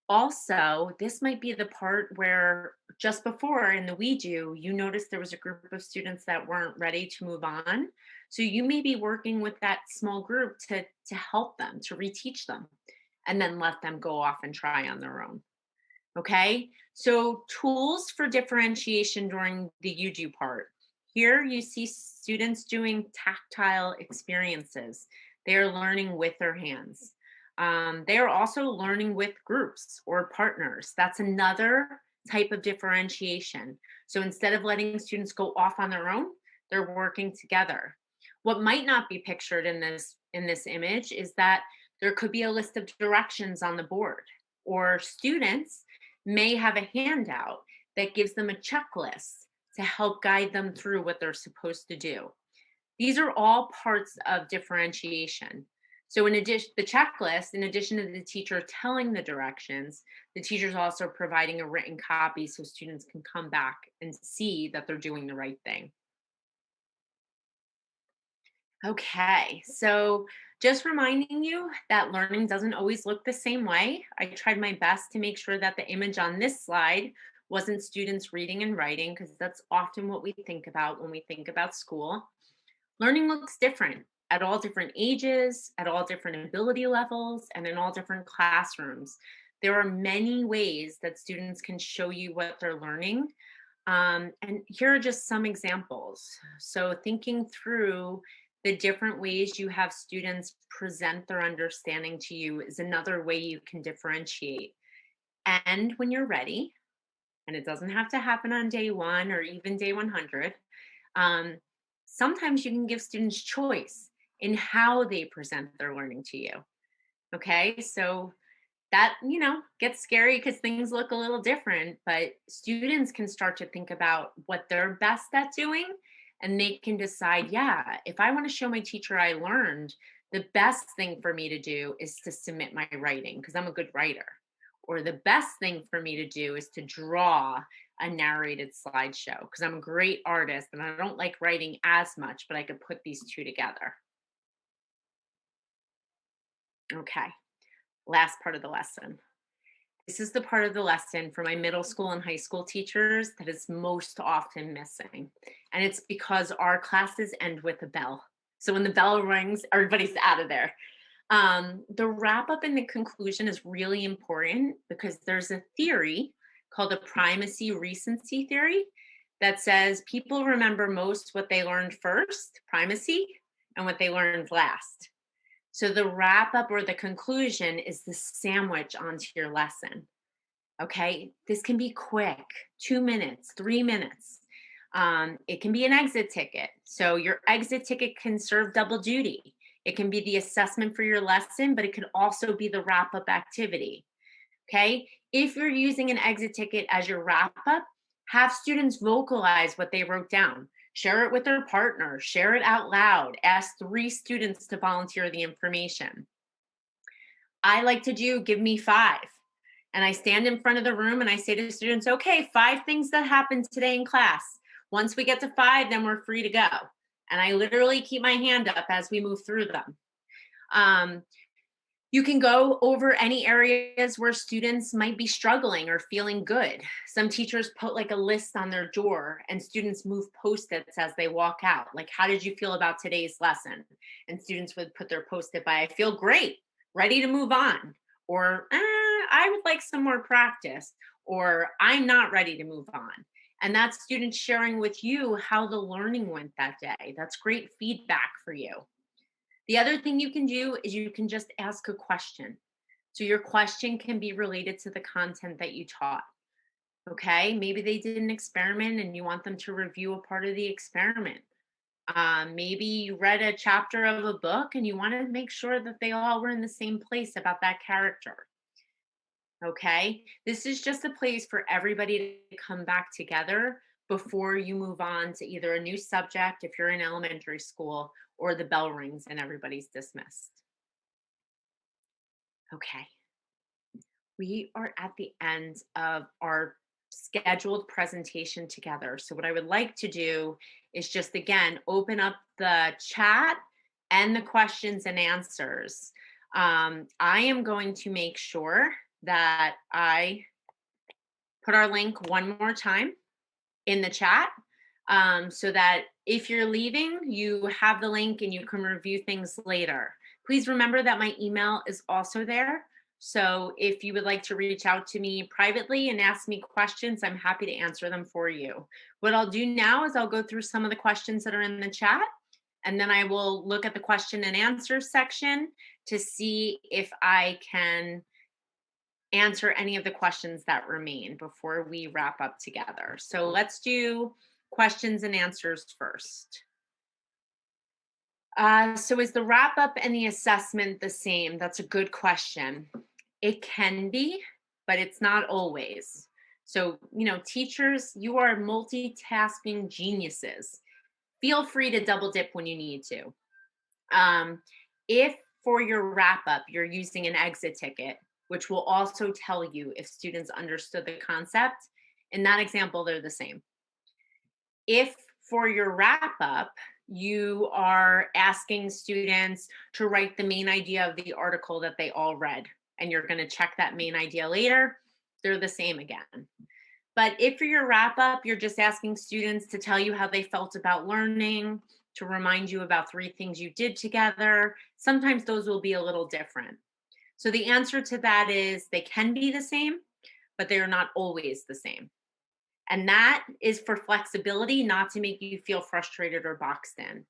Also, this might be the part where just before in the we do, you noticed there was a group of students that weren't ready to move on. So you may be working with that small group to help them, to reteach them, and then let them go off and try on their own. Okay, so tools for differentiation during the you do part. Here you see students doing tactile experiences. They are learning with their hands. They are also learning with groups or partners. That's another type of differentiation. So instead of letting students go off on their own, they're working together. What might not be pictured in this image is that there could be a list of directions on the board, or students may have a handout that gives them a checklist to help guide them through what they're supposed to do. These are all parts of differentiation. So in addition, the checklist, in addition to the teacher telling the directions, the teacher's also providing a written copy so students can come back and see that they're doing the right thing. Okay, so just reminding you that learning doesn't always look the same way. I tried my best to make sure that the image on this slide wasn't students reading and writing, because that's often what we think about when we think about school. Learning looks different at all different ages, at all different ability levels, and in all different classrooms. There are many ways that students can show you what they're learning. And here are just some examples. So, thinking through the different ways you have students present their understanding to you is another way you can differentiate. And when you're ready, and it doesn't have to happen on day one or even day 100, um, sometimes you can give students choice in how they present their learning to you. Okay, so that gets scary because things look a little different, but students can start to think about what they're best at doing, and they can decide, yeah, if I want to show my teacher I learned, the best thing for me to do is to submit my writing because I'm a good writer, or the best thing for me to do is to draw a narrated slideshow because I'm a great artist and I don't like writing as much, but I could put these two together. Okay, last part of the lesson. This is the part of the lesson for my middle school and high school teachers that is most often missing. And it's because our classes end with a bell. So when the bell rings, everybody's out of there. The wrap up and the conclusion is really important because there's a theory called the primacy recency theory that says people remember most what they learned first, primacy, and what they learned last. So the wrap up or the conclusion is the sandwich onto your lesson. Okay. This can be quick, 2 minutes, 3 minutes. It can be an exit ticket. So your exit ticket can serve double duty. It can be the assessment for your lesson, but it could also be the wrap up activity. Okay. If you're using an exit ticket as your wrap up, have students vocalize what they wrote down. Share it with their partner, share it out loud. Ask 3 students to volunteer the information. I like to do give me 5. And I stand in front of the room and I say to the students, okay, 5 things that happened today in class. Once we get to 5, then we're free to go. And I literally keep my hand up as we move through them. Um, you can go over any areas where students might be struggling or feeling good. Some teachers put like a list on their door and students move post-its as they walk out. Like, how did you feel about today's lesson? And students would put their post-it by, I feel great, ready to move on. Or I would like some more practice. Or I'm not ready to move on. And that's students sharing with you how the learning went that day. That's great feedback for you. The other thing you can do is you can just ask a question. So your question can be related to the content that you taught. Okay. Maybe they did an experiment and you want them to review a part of the experiment. Maybe you read a chapter of a book and you want to make sure that they all were in the same place about that character. Okay. This is just a place for everybody to come back together before you move on to either a new subject if you're in elementary school or the bell rings and everybody's dismissed. Okay. We are at the end of our scheduled presentation together. So, what I would like to do is just again open up the chat and the questions and answers. I am going to make sure that I put our link one more time in the chat so that if you're leaving, you have the link and you can review things later. Please remember that my email is also there. So if you would like to reach out to me privately and ask me questions, I'm happy to answer them for you. What I'll do now is I'll go through some of the questions that are in the chat, and then I will look at the question and answer section to see if I can answer any of the questions that remain before we wrap up together. So let's do questions and answers first. So is the wrap up and the assessment the same? That's a good question. It can be, but it's not always. So, teachers, you are multitasking geniuses. Feel free to double dip when you need to. If for your wrap up, you're using an exit ticket, which will also tell you if students understood the concept, in that example, they're the same. If for your wrap up, you are asking students to write the main idea of the article that they all read, and you're going to check that main idea later. They're the same again. But if for your wrap up, you're just asking students to tell you how they felt about learning, to remind you about 3 things you did together, sometimes those will be a little different. So the answer to that is they can be the same, but they are not always the same. And that is for flexibility, not to make you feel frustrated or boxed in.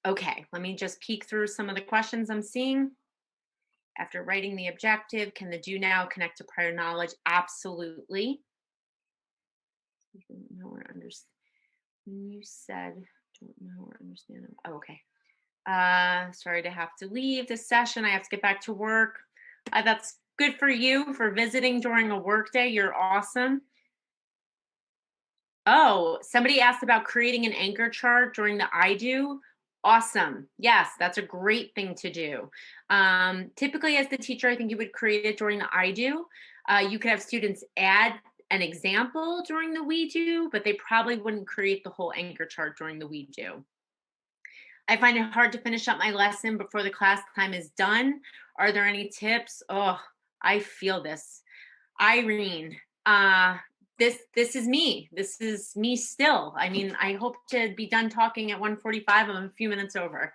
Okay, let me just peek through some of the questions I'm seeing. After writing the objective, can the do now connect to prior knowledge? Absolutely. Don't know or understand. When you said don't know or understand. Oh, okay. Sorry to have to leave this session. I have to get back to work. That's good for you for visiting during a work day. You're awesome. Oh, somebody asked about creating an anchor chart during the I do. Awesome. Yes, that's a great thing to do. Typically, as the teacher, I think you would create it during the I do. You could have students add an example during the we do, but they probably wouldn't create the whole anchor chart during the we do. I find it hard to finish up my lesson before the class time is done. Are there any tips? Oh, I feel this. Irene, this is me. This is me still. I mean, I hope to be done talking at 1:45. I'm a few minutes over.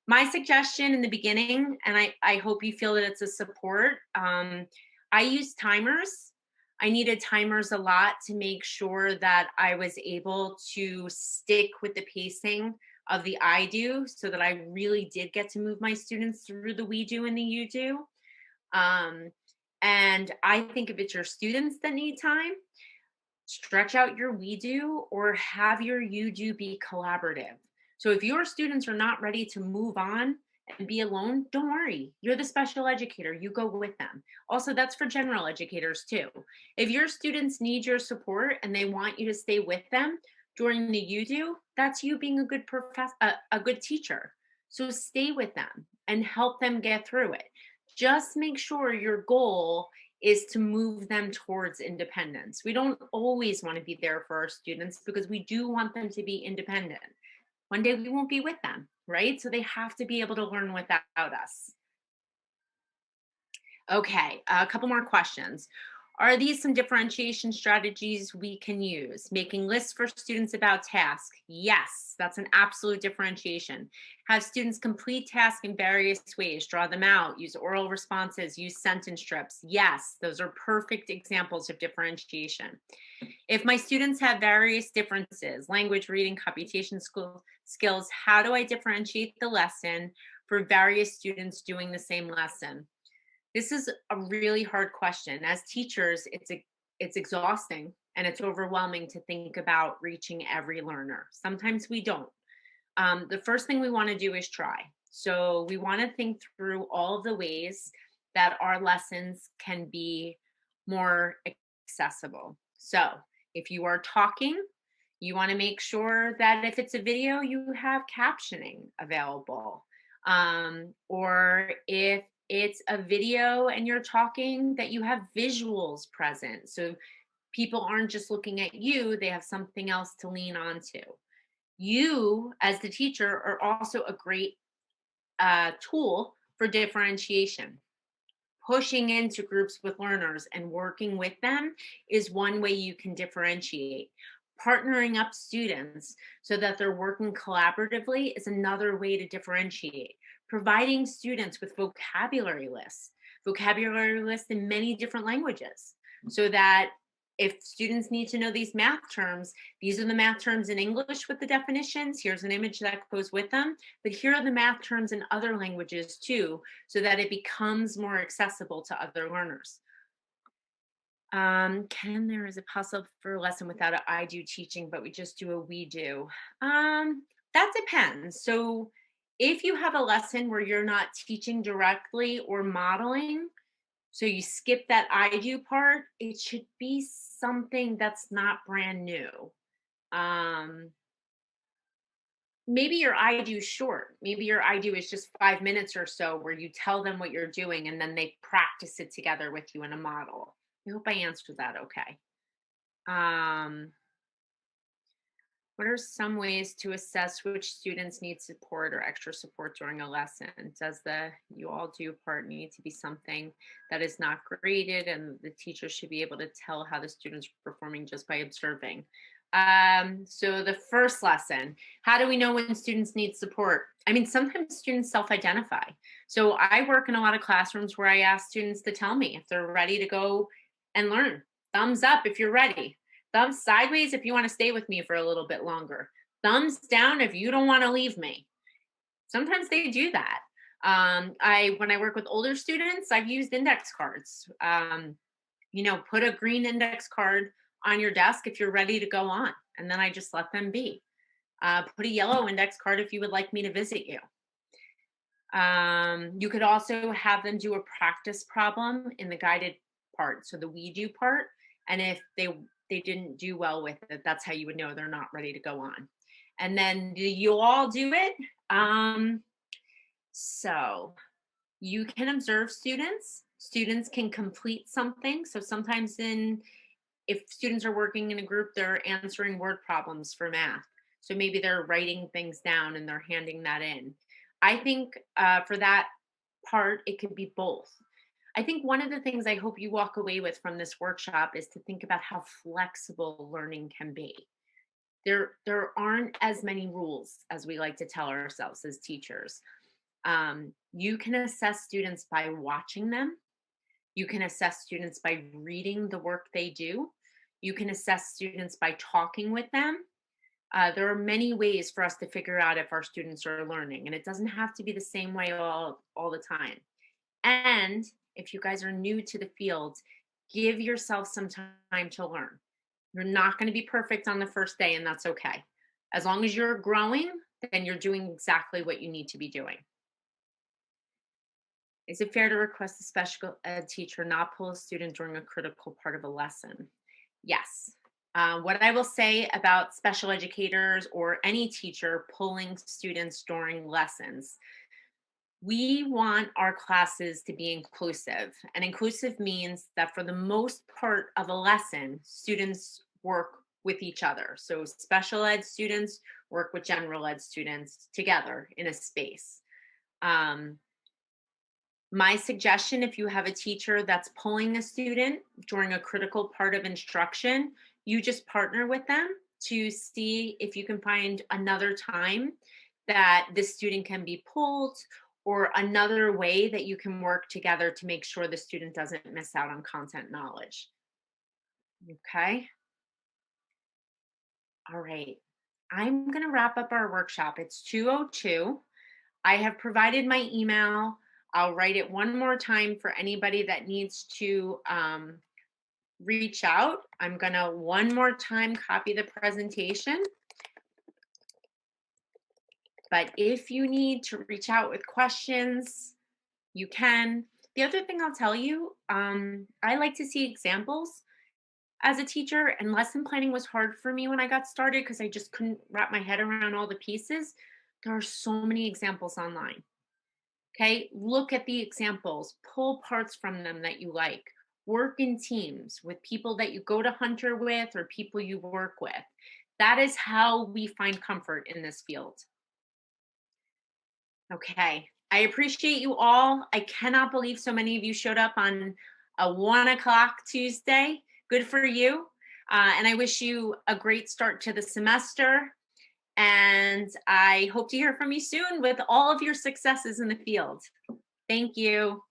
My suggestion in the beginning, and I hope you feel that it's a support. I use timers. I needed timers a lot to make sure that I was able to stick with the pacing of the I do so that I really did get to move my students through the we do and the you do. Um, and I think if it's your students that need time, stretch out your we do or have your you do be collaborative. So if your students are not ready to move on and be alone, don't worry. You're the special educator. You go with them. Also, that's for general educators too. If your students need your support and they want you to stay with them during the you do, that's you being a good professor, a good teacher. So stay with them and help them get through it. Just make sure your goal is to move them towards independence. We don't always want to be there for our students because we do want them to be independent. One day we won't be with them, right? So they have to be able to learn without us. Okay, a couple more questions. Are these some differentiation strategies we can use? Making lists for students about tasks. Yes, that's an absolute differentiation. Have students complete tasks in various ways, draw them out, use oral responses, use sentence strips. Yes, those are perfect examples of differentiation. If my students have various differences, language, reading, computation skills, how do I differentiate the lesson for various students doing the same lesson? This is a really hard question. As teachers, it's exhausting and it's overwhelming to think about reaching every learner. Sometimes we don't. The first thing we want to do is try. So we want to think through all of the ways that our lessons can be more accessible. So if you are talking, you want to make sure that if it's a video, you have captioning available. Or if it's a video and you're talking, that you have visuals present. So people aren't just looking at you, they have something else to lean onto. You, as the teacher, are also a great tool for differentiation. Pushing into groups with learners and working with them is one way you can differentiate. Partnering up students so that they're working collaboratively is another way to differentiate. Providing students with vocabulary lists in many different languages, so that if students need to know these math terms, these are the math terms in English with the definitions. Here's an image that goes with them. But here are the math terms in other languages too, so that it becomes more accessible to other learners. Can there is a possible for lesson without an I do teaching, but we just do a we do? That depends. So if you have a lesson where you're not teaching directly or modeling, so you skip that I do part, it should be something that's not brand new. Um, Maybe your I do short. Maybe your I do is just 5 minutes or so where you tell them what you're doing and then they practice it together with you in a model. I hope I answered that okay. Um, What are some ways to assess which students need support or extra support during a lesson? Does the you all do part need to be something that is not graded and the teacher should be able to tell how the students are performing just by observing? So the first lesson, how do we know when students need support? I mean, sometimes students self-identify. So I work in a lot of classrooms where I ask students to tell me if they're ready to go and learn. Thumbs up if you're ready. Thumbs sideways if you want to stay with me for a little bit longer. Thumbs down if you don't want to leave me. Sometimes they do that. I when I work with older students, I've used index cards. Put a green index card on your desk if you're ready to go on, and then I just let them be. Put a yellow index card if you would like me to visit you. You could also have them do a practice problem in the guided part, so the we do part. And if they didn't do well with it, that's how you would know they're not ready to go on. And then do you all do it? So you can observe students. Students can complete something. So sometimes if students are working in a group, they're answering word problems for math. So maybe they're writing things down and they're handing that in. I think for that part, it could be both. I think one of the things I hope you walk away with from this workshop is to think about how flexible learning can be. There aren't as many rules as we like to tell ourselves as teachers. You can assess students by watching them. You can assess students by reading the work they do. You can assess students by talking with them. There are many ways for us to figure out if our students are learning, and it doesn't have to be the same way all the time. And if you guys are new to the field, give yourself some time to learn. You're not going to be perfect on the first day, and that's okay. As long as you're growing, then you're doing exactly what you need to be doing. Is it fair to request a special ed teacher not pull a student during a critical part of a lesson? Yes. What I will say about special educators or any teacher pulling students during lessons, we want our classes to be inclusive. And inclusive means that for the most part of a lesson, students work with each other. So special ed students work with general ed students together in a space. My suggestion, if you have a teacher that's pulling a student during a critical part of instruction, you just partner with them to see if you can find another time that the student can be pulled or another way that you can work together to make sure the student doesn't miss out on content knowledge. Okay. All right. I'm going to wrap up our workshop. It's 2:02. I have provided my email. I'll write it one more time for anybody that needs to reach out. I'm going to one more time copy the presentation. But if you need to reach out with questions, you can. The other thing I'll tell you, I like to see examples as a teacher, and lesson planning was hard for me when I got started because I just couldn't wrap my head around all the pieces. There are so many examples online. Okay, look at the examples, pull parts from them that you like, work in teams with people that you go to Hunter with or people you work with. That is how we find comfort in this field. Okay, I appreciate you all. I cannot believe so many of you showed up on a 1 o'clock Tuesday. Good for you. And I wish you a great start to the semester. And I hope to hear from you soon with all of your successes in the field. Thank you.